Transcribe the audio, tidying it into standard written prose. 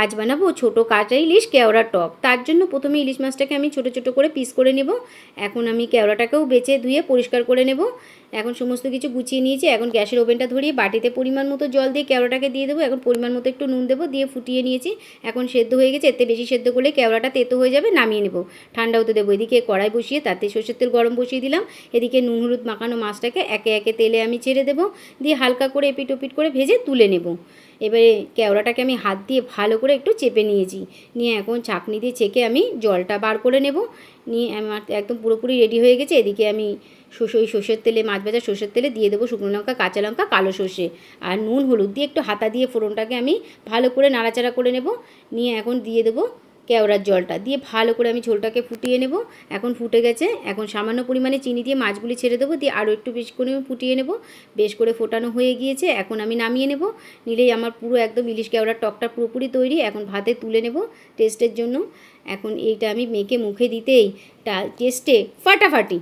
আজ বানাবো ছোটো কাঁচা ইলিশ কেওড়ার টক। তার জন্য প্রথমে ইলিশ মাছটাকে আমি ছোটো ছোটো করে পিস করে নেব। এখন আমি কেওড়াটাকেও বেছে ধুয়ে পরিষ্কার করে নেব। এখন সমস্ত কিছু গুছিয়ে নিয়েছি। এখন গ্যাসের ওভেনটা ধরিয়ে বাটিতে পরিমাণ মতো জল দিয়ে কেওড়াটাকে দিয়ে দেবো। এখন পরিমাণ মতো একটু নুন দেবো, দিয়ে ফুটিয়ে নিয়েছি। এখন সেদ্ধ হয়ে গেছে, এতে বেশি সেদ্ধ করলে কেওড়াটা তেতো হয়ে যাবে, নামিয়ে নেব, ঠান্ডা হতে দেবো। এদিকে কড়াই বসিয়ে তাতে সরষের তেল গরম বসিয়ে দিলাম। এদিকে নুন হলুদ মাখানো মাছটাকে একে একে তেলে আমি ছেড়ে দেবো, দিয়ে হালকা করে এপিট ওপিট করে ভেজে তুলে নেব। এবারে কেওড়াটাকে আমি হাত দিয়ে ভালো করে একটু চেপে নিয়েছি, নিয়ে এখন ছাঁকনি দিয়ে ছেঁকে আমি জলটা বার করে নেব। নিয়ে আমার একদম পুরোপুরি রেডি হয়ে গেছে। এদিকে আমি ওই সর্ষের তেলে, মাছ ভাজা সর্ষের তেলে দিয়ে দেবো শুকনো লঙ্কা, কাঁচা লঙ্কা, কালো সর্ষে আর নুন হলুদ দিয়ে একটু হাতা দিয়ে ফোড়নটাকে আমি ভালো করে নাড়াচাড়া করে নেব। নিয়ে এখন দিয়ে দেবো কেওড়ার জলটা, দিয়ে ভালো করে আমি ঝোলটাকে ফুটিয়ে নেব। এখন ফুটে গেছে, এখন সামান্য পরিমাণে চিনি দিয়ে মাছগুলি ছেড়ে দেবো, দিয়ে আরও একটু বেশি করে ফুটিয়ে নেব। বেশ করে ফোটানো হয়ে গিয়েছে, এখন আমি নামিয়ে নেব। নিলেই আমার পুরো একদম ইলিশ কেওড়ার টকটা পুরোপুরি তৈরি। এখন ভাতে তুলে নেব টেস্টের জন্য। এখন এইটা আমি মেখে মুখে দিতেই টেস্টে ফাটাফাটি।